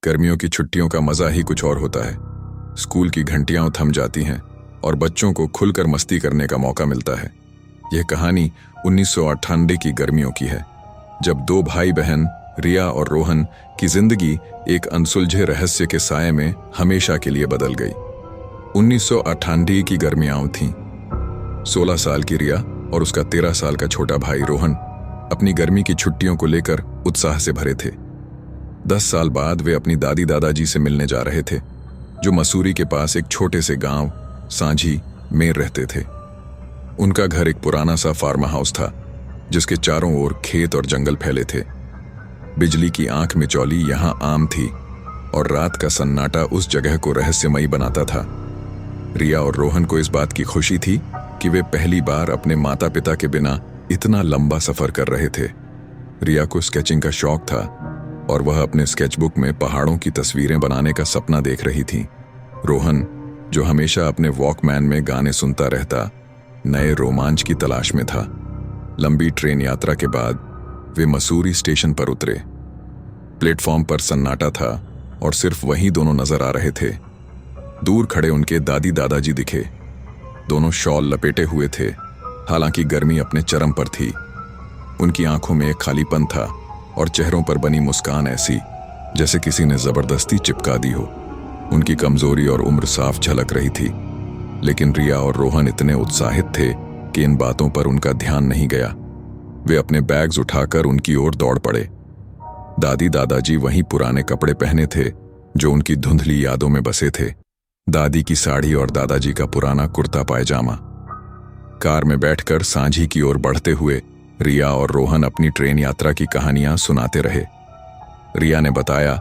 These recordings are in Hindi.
गर्मियों की छुट्टियों का मजा ही कुछ और होता है। स्कूल की घंटियां थम जाती हैं और बच्चों को खुलकर मस्ती करने का मौका मिलता है। यह कहानी 1998 की गर्मियों की है, जब दो भाई बहन रिया और रोहन की जिंदगी एक अनसुलझे रहस्य के साये में हमेशा के लिए बदल गई। 1998 की गर्मियां थीं। 16 साल की रिया और उसका 13 साल का छोटा भाई रोहन अपनी गर्मी की छुट्टियों को लेकर उत्साह से भरे थे। 10 साल बाद वे अपनी दादी दादाजी से मिलने जा रहे थे, जो मसूरी के पास एक छोटे से गांव सांझी में रहते थे। उनका घर एक पुराना सा फार्म हाउस था, जिसके चारों ओर खेत और जंगल फैले थे। बिजली की आंख मिचौली यहां आम थी और रात का सन्नाटा उस जगह को रहस्यमयी बनाता था। रिया और रोहन को इस बात की खुशी थी कि वे पहली बार अपने माता पिता के बिना इतना लंबा सफर कर रहे थे। रिया को स्केचिंग का शौक था और वह अपने स्केचबुक में पहाड़ों की तस्वीरें बनाने का सपना देख रही थी। रोहन, जो हमेशा अपने वॉकमैन में गाने सुनता रहता, नए रोमांच की तलाश में था। लंबी ट्रेन यात्रा के बाद वे मसूरी स्टेशन पर उतरे। प्लेटफॉर्म पर सन्नाटा था और सिर्फ वही दोनों नजर आ रहे थे। दूर खड़े उनके दादी दादाजी दिखे। दोनों शॉल लपेटे हुए थे, हालांकि गर्मी अपने चरम पर थी। उनकी आंखों में एक खालीपन था और चेहरों पर बनी मुस्कान ऐसी जैसे किसी ने जबरदस्ती चिपका दी हो। उनकी कमजोरी और उम्र साफ झलक रही थी, लेकिन रिया और रोहन इतने उत्साहित थे कि इन बातों पर उनका ध्यान नहीं गया। वे अपने बैग्स उठाकर उनकी ओर दौड़ पड़े। दादी दादाजी वहीं पुराने कपड़े पहने थे जो उनकी धुंधली यादों में बसे थे। दादी की साड़ी और दादाजी का पुराना कुर्ता पायजामा। कार में बैठकर सांझी की ओर बढ़ते हुए रिया और रोहन अपनी ट्रेन यात्रा की कहानियां सुनाते रहे। रिया ने बताया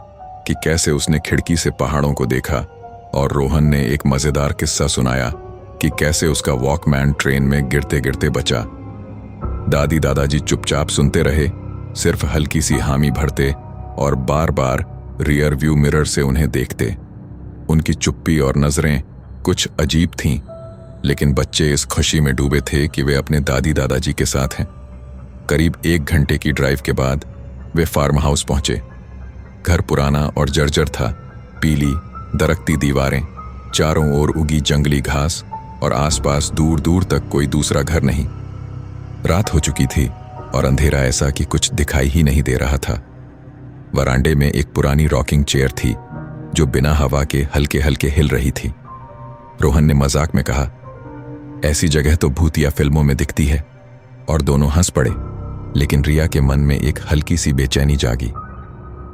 कि कैसे उसने खिड़की से पहाड़ों को देखा और रोहन ने एक मजेदार किस्सा सुनाया कि कैसे उसका वॉकमैन ट्रेन में गिरते गिरते बचा। दादी दादाजी चुपचाप सुनते रहे, सिर्फ हल्की सी हामी भरते और बार बार रियर व्यू मिरर से उन्हें देखते। उनकी चुप्पी और नजरें कुछ अजीब थीं, लेकिन बच्चे इस खुशी में डूबे थे कि वे अपने दादी दादाजी के साथ हैं। करीब 1 घंटे की ड्राइव के बाद वे फार्म हाउस पहुंचे। घर पुराना और जर्जर था। पीली दरकती दीवारें, चारों ओर उगी जंगली घास और आसपास दूर दूर तक कोई दूसरा घर नहीं। रात हो चुकी थी और अंधेरा ऐसा कि कुछ दिखाई ही नहीं दे रहा था। वरांडे में एक पुरानी रॉकिंग चेयर थी जो बिना हवा के हल्के हल्के हिल रही थी। रोहन ने मजाक में कहा, ऐसी जगह तो भूतिया फिल्मों में दिखती है, और दोनों हंस पड़े। लेकिन रिया के मन में एक हल्की सी बेचैनी जागी।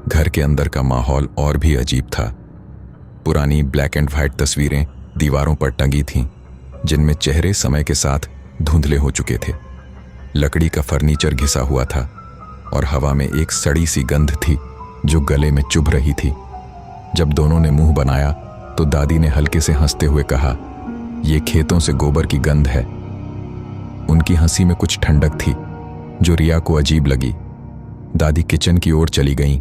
घर के अंदर का माहौल और भी अजीब था। पुरानी ब्लैक एंड व्हाइट तस्वीरें दीवारों पर टंगी थीं, जिनमें चेहरे समय के साथ धुंधले हो चुके थे। लकड़ी का फर्नीचर घिसा हुआ था और हवा में एक सड़ी सी गंध थी जो गले में चुभ रही थी। जब दोनों ने मुंह बनाया तो दादी ने हल्के से हंसते हुए कहा, ये खेतों से गोबर की गंध है। उनकी हंसी में कुछ ठंडक थी जो रिया को अजीब लगी। दादी किचन की ओर चली गईं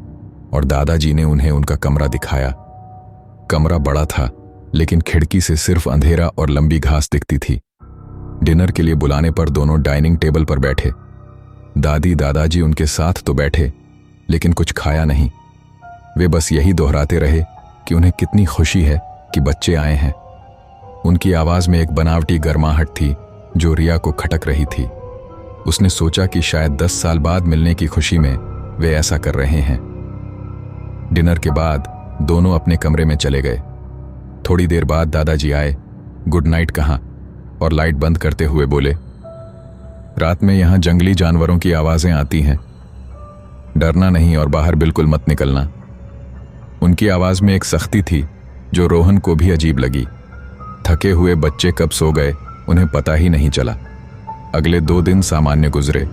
और दादाजी ने उन्हें उनका कमरा दिखाया। कमरा बड़ा था, लेकिन खिड़की से सिर्फ अंधेरा और लंबी घास दिखती थी। डिनर के लिए बुलाने पर दोनों डाइनिंग टेबल पर बैठे। दादी दादाजी उनके साथ तो बैठे, लेकिन कुछ खाया नहीं। वे बस यही दोहराते रहे कि उन्हें कितनी खुशी है कि बच्चे आए हैं। उनकी आवाज में एक बनावटी गर्माहट थी जो रिया को खटक रही थी। उसने सोचा कि शायद 10 साल बाद मिलने की खुशी में वे ऐसा कर रहे हैं। डिनर के बाद दोनों अपने कमरे में चले गए। थोड़ी देर बाद दादाजी आए। गुड नाइट कहा और लाइट बंद करते हुए बोले, रात में यहां जंगली जानवरों की आवाजें आती हैं, डरना नहीं और बाहर बिल्कुल मत निकलना। उनकी आवाज में एक सख्ती थी जो रोहन को भी अजीब लगी। थके हुए बच्चे कब सो गए उन्हें पता ही नहीं चला। अगले 2 दिन सामान्य गुजरे।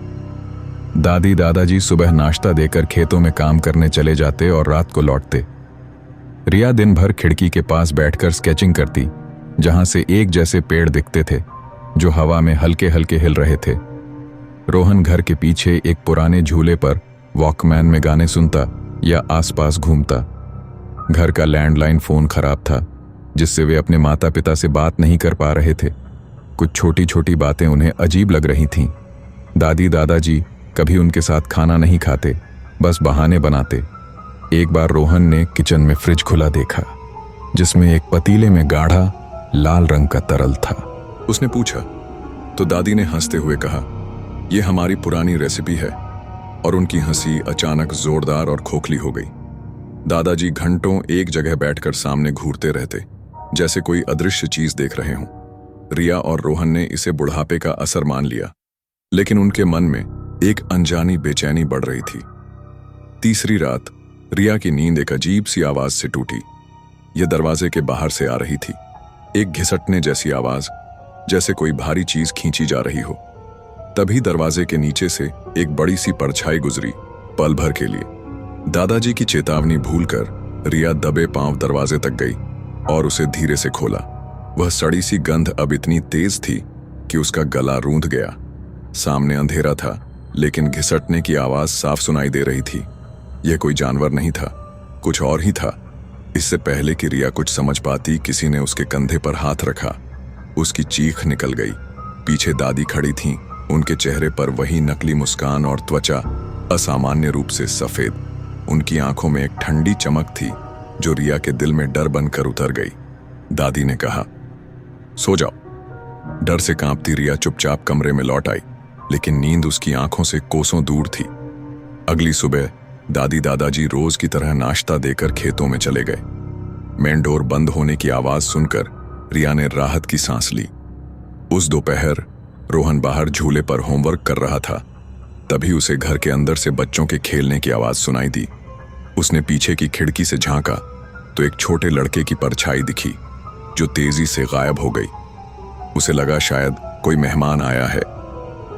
दादी दादाजी सुबह नाश्ता देकर खेतों में काम करने चले जाते और रात को लौटते। रिया दिन भर खिड़की के पास बैठकर स्केचिंग करती, जहां से एक जैसे पेड़ दिखते थे जो हवा में हल्के हल्के हिल रहे थे। रोहन घर के पीछे एक पुराने झूले पर वॉकमैन में गाने सुनता या आसपास घूमता। घर का लैंडलाइन फोन खराब था, जिससे वे अपने माता पिता से बात नहीं कर पा रहे थे। कुछ छोटी छोटी बातें उन्हें अजीब लग रही थीं। दादी दादाजी कभी उनके साथ खाना नहीं खाते, बस बहाने बनाते। एक बार रोहन ने किचन में फ्रिज खुला देखा, जिसमें एक पतीले में गाढ़ा लाल रंग का तरल था। उसने पूछा तो दादी ने हंसते हुए कहा, यह हमारी पुरानी रेसिपी है। और उनकी हंसी अचानक जोरदार और खोखली हो गई। दादाजी घंटों एक जगह बैठकर सामने घूरते रहते, जैसे कोई अदृश्य चीज देख रहे हों। रिया और रोहन ने इसे बुढ़ापे का असर मान लिया, लेकिन उनके मन में एक अनजानी बेचैनी बढ़ रही थी। तीसरी रात रिया की नींद एक अजीब सी आवाज से टूटी। यह दरवाजे के बाहर से आ रही थी, एक घिसटने जैसी आवाज, जैसे कोई भारी चीज खींची जा रही हो। तभी दरवाजे के नीचे से एक बड़ी सी परछाई गुजरी, पल भर के लिए। दादाजी की चेतावनी भूलकर रिया दबे पांव दरवाजे तक गई और उसे धीरे से खोला। वह सड़ी सी गंध अब इतनी तेज थी कि उसका गला रूंध गया। सामने अंधेरा था, लेकिन घिसटने की आवाज साफ सुनाई दे रही थी। यह कोई जानवर नहीं था, कुछ और ही था। इससे पहले कि रिया कुछ समझ पाती, किसी ने उसके कंधे पर हाथ रखा। उसकी चीख निकल गई। पीछे दादी खड़ी थीं, उनके चेहरे पर वही नकली मुस्कान और त्वचा असामान्य रूप से सफेद। उनकी आंखों में एक ठंडी चमक थी जो रिया के दिल में डर बनकर उतर गई। दादी ने कहा, सो जाओ। डर से कांपती रिया चुपचाप कमरे में लौट आई, लेकिन नींद उसकी आंखों से कोसों दूर थी। अगली सुबह दादी दादाजी रोज की तरह नाश्ता देकर खेतों में चले गए। मेन डोर बंद होने की आवाज सुनकर रिया ने राहत की सांस ली। उस दोपहर रोहन बाहर झूले पर होमवर्क कर रहा था। तभी उसे घर के अंदर से बच्चों के खेलने की आवाज सुनाई दी। उसने पीछे की खिड़की से झांका तो एक छोटे लड़के की परछाई दिखी, जो तेजी से गायब हो गई। उसे लगा शायद कोई मेहमान आया है,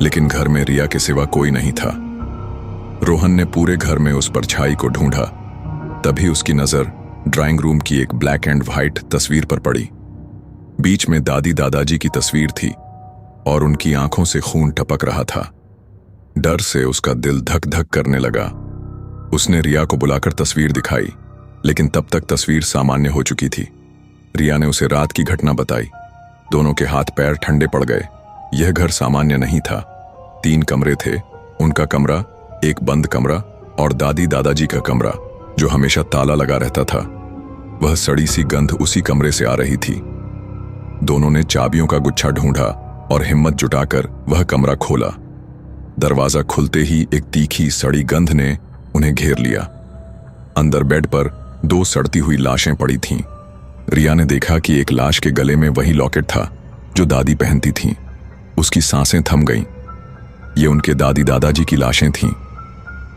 लेकिन घर में रिया के सिवा कोई नहीं था। रोहन ने पूरे घर में उस परछाई को ढूंढा। तभी उसकी नजर ड्राइंग रूम की एक ब्लैक एंड व्हाइट तस्वीर पर पड़ी। बीच में दादी दादाजी की तस्वीर थी और उनकी आंखों से खून टपक रहा था। डर से उसका दिल धक धक करने लगा। उसने रिया को बुलाकर तस्वीर दिखाई, लेकिन तब तक तस्वीर सामान्य हो चुकी थी। रिया ने उसे रात की घटना बताई। दोनों के हाथ पैर ठंडे पड़ गए। यह घर सामान्य नहीं था। 3 कमरे थे, उनका कमरा, एक बंद कमरा और दादी दादाजी का कमरा, जो हमेशा ताला लगा रहता था। वह सड़ी सी गंध उसी कमरे से आ रही थी। दोनों ने चाबियों का गुच्छा ढूंढा और हिम्मत जुटाकर वह कमरा खोला। दरवाजा खुलते ही एक तीखी सड़ी गंध ने उन्हें घेर लिया। अंदर बेड पर 2 सड़ती हुई लाशें पड़ी थीं। रिया ने देखा कि एक लाश के गले में वही लॉकेट था जो दादी पहनती थीं। उसकी सांसें थम गईं। ये उनके दादी दादाजी की लाशें थीं।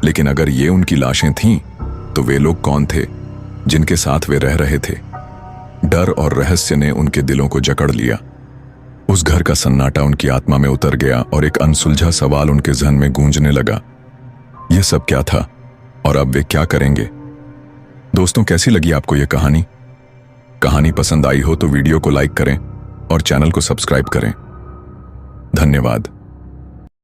लेकिन अगर ये उनकी लाशें थीं, तो वे लोग कौन थे जिनके साथ वे रह रहे थे? डर और रहस्य ने उनके दिलों को जकड़ लिया। उस घर का सन्नाटा उनकी आत्मा में उतर गया और एक अनसुलझा सवाल उनके जहन में गूंजने लगा। यह सब क्या था और अब वे क्या करेंगे? दोस्तों, कैसी लगी आपको यह कहानी? कहानी पसंद आई हो तो वीडियो को लाइक करें और चैनल को सब्सक्राइब करें। धन्यवाद।